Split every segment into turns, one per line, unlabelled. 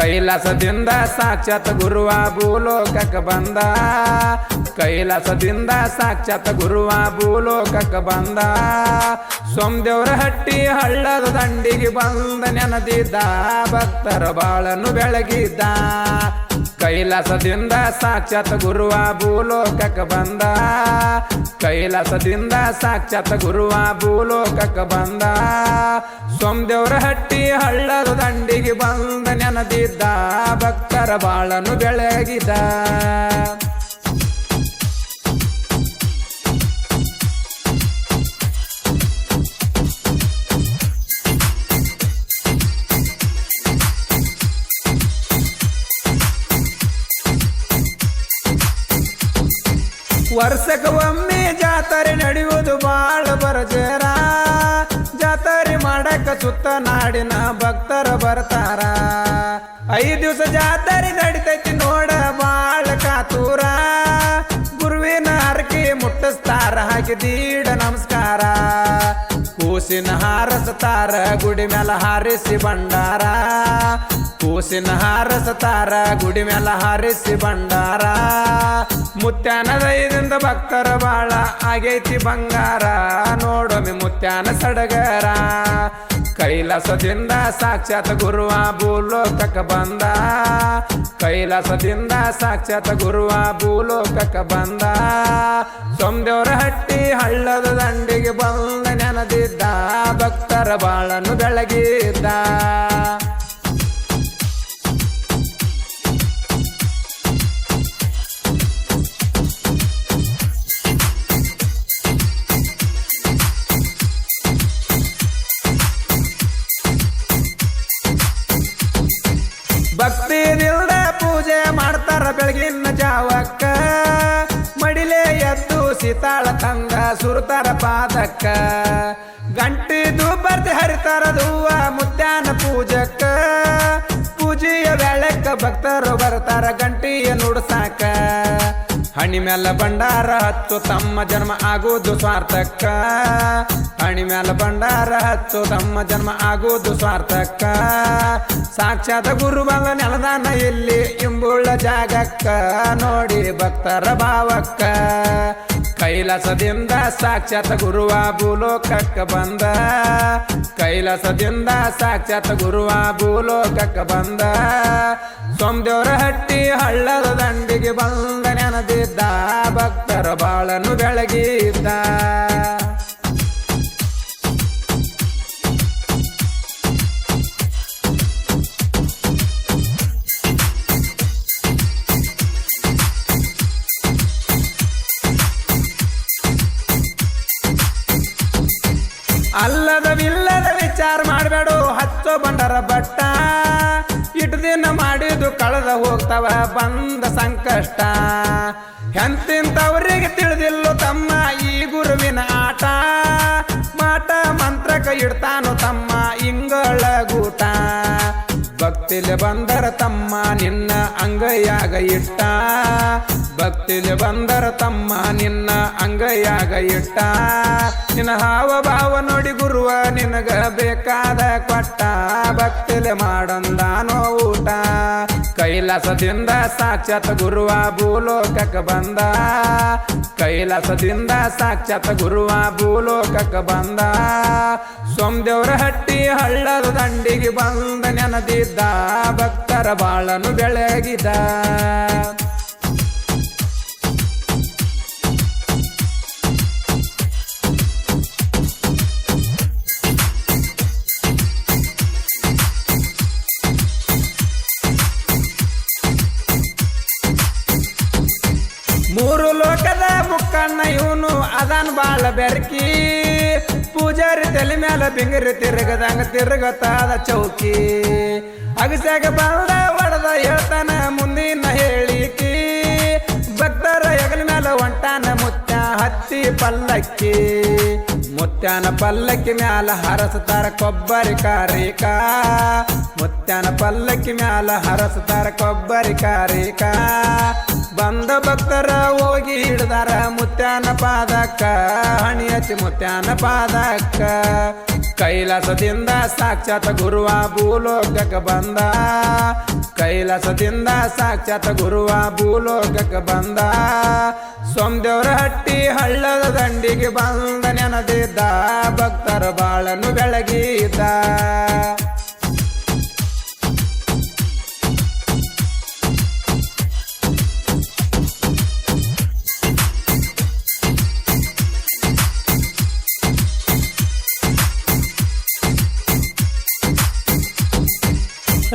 ಕೈಲಾಸದಿಂದ ಸಾಕ್ಷಾತ್ ಗುರುವ ಭೂಲೋಕಕ್ಕೆ ಬಂದ ಕೈಲಾಸದಿಂದ ಸಾಕ್ಷಾತ್ ಗುರುವ ಭೂಲೋಕಕ್ಕೆ ಬಂದ ಸೋಮದೇವರ ಹಟ್ಟಿ ಹಳ್ಳದ ದಂಡಿಗೆ ಬಂದ ನೆನದಿದ್ದ ಭಕ್ತರ ಬಾಳನ್ನು ಬೆಳಗಿದ್ದ ಕೈಲಾಸದಿಂದ ಸಾಕ್ಷಾತ್ ಗುರುವ ಭೂಲೋಕಕ್ಕೆ ಬಂದ ಕೈಲಾಸದಿಂದ ಸಾಕ್ಷಾತ್ ಗುರುವ ಭೂಲೋಕಕ್ಕೆ ಬಂದ ಸೋಮದೇವರ ಹಟ್ಟಿ ಹಳ್ಳದ ದಂಡಿಗೆ ಬಂದ ನೆನದಿದ್ದ ಭಕ್ತರ ಬಾಳನ್ನು ಬೆಳಗಿದ ವರ್ಷಕ್ಕೆ ಒಮ್ಮೆ ಜಾತ್ರೆ ನಡೆಯುವುದು ಬಾಳ ಬರಜೇರ ಜಾತ್ರೆ ಮಾಡಕ ಸುತ್ತ ನಾಡಿನ ಭಕ್ತರ ಬರ್ತಾರ 5 ದಿವಸ ಜಾತ್ರೆ ನಡಿತೈತಿ ನೋಡ ಬಾಳ ಕಾತೂರ ಗುರುವಿನ ಹರಕೆ ಮುಟ್ಟಿಸ್ತಾರ ಹಾಕಿ ದೀಡ ನಮಸ್ಕಾರ ಕೂಸಿನ ಹಾರಸ್ತಾರ ಗುಡಿ ಮ್ಯಾಲ ಹಾರಿಸಿ ಭಂಡಾರ ಕೂಸಿನ ಹಾರಸ್ತಾರ ಗುಡಿ ಮ್ಯಾಲ ಹಾರಿಸಿ ಭಂಡಾರ ಮುತ್ಯಾನ ದಯದಿಂದ ಭಕ್ತರ ಬಾಳ ಆಗೈತಿ ಬಂಗಾರ ನೋಡೊಮ್ಮೆ ಮುತ್ಯಾನ ಸಡಗರ ಕೈಲಾಸದಿಂದ ಸಾಕ್ಷಾತ್ ಗುರುವ ಭೂಲೋಕಕ್ಕೆ ಬಂದ ಕೈಲಾಸದಿಂದ ಸಾಕ್ಷಾತ್ ಗುರುವ ಭೂಲೋಕಕ್ಕೆ ಬಂದ ಸೋಮದೇವರ ಹಟ್ಟಿ ಹಳ್ಳದ ದಂಡಿಗೆ ಬಂದ ನೆನದಿದ್ದ ಭಕ್ತರ ಬಾಳನ್ನು ಬೆಳಗಿದ್ದ ಭಕ್ತಿನಿಲ್ದ ಪೂಜೆ ಮಾಡ್ತಾರ ಬೆಳಗಿನ ಜಾವಕ್ಕ ಮಡಿಲೆ ಎದ್ದು ಸೀತಾಳ ತಂಗ ಸುರ್ತಾರ ಪಾದಕ್ಕ ಗಂಟಿ ಧೂಪರ್ತಿ ಹರಿತಾರ ಧೂವ ಮುತ್ಯಾನ ಪೂಜಕ್ಕ ಪೂಜೆಯ ವೇಳಕ್ಕ ಭಕ್ತರು ಬರ್ತಾರ ಗಂಟಿಯ ನುಡ್ಸಾಕ ಹಣಿ ಮ್ಯಾಲ ಭಂಡಾರ ಹತ್ತು ತಮ್ಮ ಜನ್ಮ ಆಗುವುದು ಸ್ವಾರ್ಥಕ್ಕ ಹಣಿ ಮ್ಯಾಲ ಭಂಡಾರ ಹತ್ತು ತಮ್ಮ ಜನ್ಮ ಆಗುವುದು ಸ್ವಾರ್ಥಕ್ಕ ಸಾಕ್ಷಾತ್ ಗುರು ಬಂದ ನೆಲದಾನ ಇಲ್ಲಿ ಇಂಬುಳ್ಳ ಜಾಗಕ್ಕ ನೋಡಿ ಭಕ್ತರ ಭಾವಕ್ಕ ಕೈಲಾಸದಿಂದ ಸಾಕ್ಷಾತ್ ಗುರುವ ಭೂಲೋಕಕ್ಕೆ ಬಂದ ಕೈಲಾಸದಿಂದ ಸಾಕ್ಷಾತ್ ಗುರುವ ಭೂಲೋಕಕ್ಕೆ ಬಂದ ಸೋಮದೇವರ ಹಟ್ಟಿ ಹಳ್ಳದ ದಂಡಿಗೆ ಬಂದ ನೆನದಿದ್ದ ಭಕ್ತರ ಬಾಳನ್ನು ಬೆಳಗಿದ್ದ ಅಲ್ಲದವಿಲ್ಲದ ವಿಚಾರ ಮಾಡಬೇಡು ಹಚ್ಚೋ ಬಂಡರ ಬಟ್ಟ ಇಟ್ಟು ದಿನ ಮಾಡಿದ್ದು ಕಳೆದ ಹೋಗ್ತವ ಬಂದ ಸಂಕಷ್ಟ ಎಂತಿಂತವರಿಗೆ ತಿಳಿದಿಲ್ಲೋ ತಮ್ಮ ಈ ಗುರುವಿನ ಆಟ ಮಾಟ ಮಂತ್ರಕ ಇಡ್ತಾನೋ ತಮ್ಮ ಇಂಗಳ ಗೂಟ ಭಕ್ತಿಲೆ ಬಂದರ ತಮ್ಮ ನಿನ್ನ ಅಂಗೈಯಾಗ ಇಟ್ಟ ಭಕ್ತಿಲೆ ಬಂದರ ತಮ್ಮ ನಿನ್ನ ಅಂಗೈಯಾಗ ಇಟ್ಟ ನಿನ್ನ ಹಾವ ಭಾವ ನೋಡಿ ಗುರುವ ನಿನಗ ಬೇಕಾದ ಕೊಟ್ಟ ಭಕ್ತಿಲೆ ಮಾಡಂದಾನೋ ಊಟ ಕೈಲಾಸದಿಂದ ಸಾಕ್ಷಾತ್ ಗುರುವ ಭೂಲೋಕಕ್ಕೆ ಬಂದ ಕೈಲಾಸದಿಂದ ಸಾಕ್ಷಾತ್ ಗುರುವ ಭೂಲೋಕಕ್ಕೆ ಬಂದ ಸೋಮದೇವರ ಹಟ್ಟಿ ಹಳ್ಳದ ದಂಡಿಗೆ ಬಂದ ನೆನದಿದ್ದ ಭಕ್ತರ ಬಾಳನ್ನು ಬೆಳಗಿದ ಮೂರು ಲೋಕದ ಮುಕ್ಕಣ್ಣ ಇವನು ಅದನ್ ಬಾಳ ಬೆರಕಿ ಪೂಜಾರಿ ತಲೆ ಮ್ಯಾಲ ಬಿಂಗರಿ ತಿರುಗದಂಗ ತಿರುಗತಾದ ಚೌಕಿ ಅಗಸ್ಯಾಗ ಬಂದ ಹೊಡೆದ ಹೇಳ್ತಾನ ಮುಂದಿನ ಹೇಳಿಕಿ ಭಕ್ತರ ಹೆಗಲ ಮ್ಯಾಲ ಹೊಂಟಾನ ಮುತ್ಯ ಹತ್ತಿ ಪಲ್ಲಕ್ಕಿ ಮುತ್ಯಾನ ಪಲ್ಲಕ್ಕಿ ಮ್ಯಾಲ ಹರಸ್ತಾರ ಕೊಬ್ಬರಿ ಕಾರಿಕ ಮುತ್ಯಾನ ಪಲ್ಲಕ್ಕಿ ಮ್ಯಾಲ ಹರಸ್ತಾರ ಕೊಬ್ಬರಿ ಕಾರಿಕ ಬಂದ ಭಕ್ತರ ಹೋಗಿ ಹಿಡ್ದಾರ ಮುತ್ಯಾನ ಪಾದಕ್ಕ ಹಣಿ ಹಚ್ಚಿ ಮುತ್ಯಾನ ಪಾದಕ್ಕ ಕೈಲಾಸದಿಂದ ಸಾಕ್ಷಾತ್ ಗುರುವ ಭೂಲೋಕಕ್ಕೆ ಬಂದ ಕೈಲಾಸದಿಂದ ಸಾಕ್ಷಾತ್ ಗುರುವ ಭೂಲೋಕಕ್ಕೆ ಬಂದ ಸೋಮದೇವರ ಹಟ್ಟಿ ಹಳ್ಳದ ದಂಡಿಗೆ ಬಂದ ನೆನದಿದ್ದ ಭಕ್ತರ ಬಾಳನ್ನು ಬೆಳಗಿದ್ದ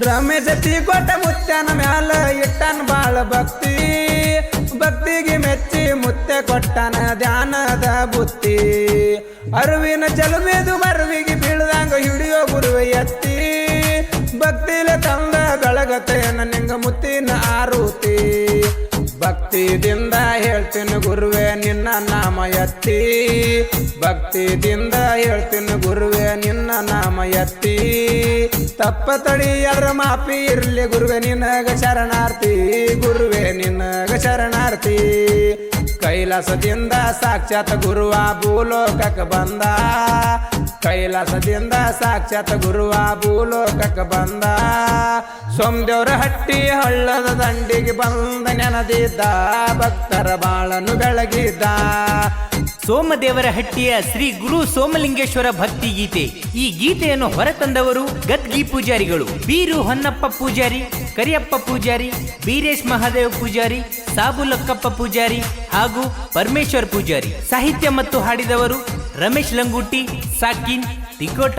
ರಮೇಶ ತೀಕೋಟ ಮುತ್ಯನ ಮ್ಯಾಲ ಇಟ್ಟನ್ ಬಾಳ ಭಕ್ತಿ ಭಕ್ತಿಗೆ ಮೆಚ್ಚಿ ಮುತ್ತೆ ಕೊಟ್ಟನ ಧ್ಯಾನದ ಬುತ್ತಿ ಅರುವಿನ ಚಲುಮೆದು ಮರುವಿಗೆ ಬೀಳ್ದಂಗ ಹಿಡಿಯೋ ಗುರುವೆ ಎತ್ತಿ ಭಕ್ತಿಲೆ ತಂದ ಗಳಗತೆಯನ ನಿಂಗ ಮುತ್ತಿನ ಆರುತಿ ಭಕ್ತಿದಿಂದ ಹೇಳ್ತೀನಿ ಗುರುವೆ ನಿನ್ನ ನಾಮ ಎತ್ತಿ ಭಕ್ತಿದಿಂದ ಹೇಳ್ತೀನಿ ಗುರುವೆ ನಿನ್ನ ನಾಮ ಎತ್ತಿ ತಪ್ಪ ತಡಿಯದ್ರ ಮಾಪಿ ಇರ್ಲಿ ಗುರುವೆ ನಿನಗ ಶರಣಾರ್ಥಿ ಗುರುವೆ ನಿನಗ ಶರಣಾರ್ಥಿ ಕೈಲಾಸದಿಂದ ಸಾಕ್ಷಾತ್ ಗುರುವ ಭೂಲೋಕಕ್ಕೆ ಬಂದ ಕೈಲಾಸದಿಂದ ಸಾಕ್ಷಾತ್ ಗುರುವ ಭೂಲೋಕಕ್ಕೆ ಬಂದ ಸೋಮದೇವರ ಹಟ್ಟಿ ಹಳ್ಳದ ದಂಡಿಗೆ ಬಂದ ನೆನದಿದ್ದ ಭಕ್ತರ ಬಾಳನ್ನು ಬೆಳಗಿದ್ದ
ಸೋಮದೇವರ ಹಟ್ಟಿಯ ಶ್ರೀ ಗುರು ಸೋಮಲಿಂಗೇಶ್ವರ ಭಕ್ತಿ ಗೀತೆ. ಈ ಗೀತೆಯನ್ನು ಹೊರತಂದವರು ಗದ್ಗಿ ಪೂಜಾರಿಗಳು ಬೀರು ಹೊನ್ನಪ್ಪ ಪೂಜಾರಿ, ಕರಿಯಪ್ಪ ಪೂಜಾರಿ, ಬೀರೇಶ್ ಮಹಾದೇವ ಪೂಜಾರಿ, ಸಾಬುಲಕ್ಕಪ್ಪ ಪೂಜಾರಿ ಹಾಗೂ ಪರಮೇಶ್ವರ್ ಪೂಜಾರಿ. ಸಾಹಿತ್ಯ ಮತ್ತು ಹಾಡಿದವರು ರಮೇಶ್ ಲಂಗೂಟಿ, ಸಾಕಿನ್, ತಿಕೋಟ.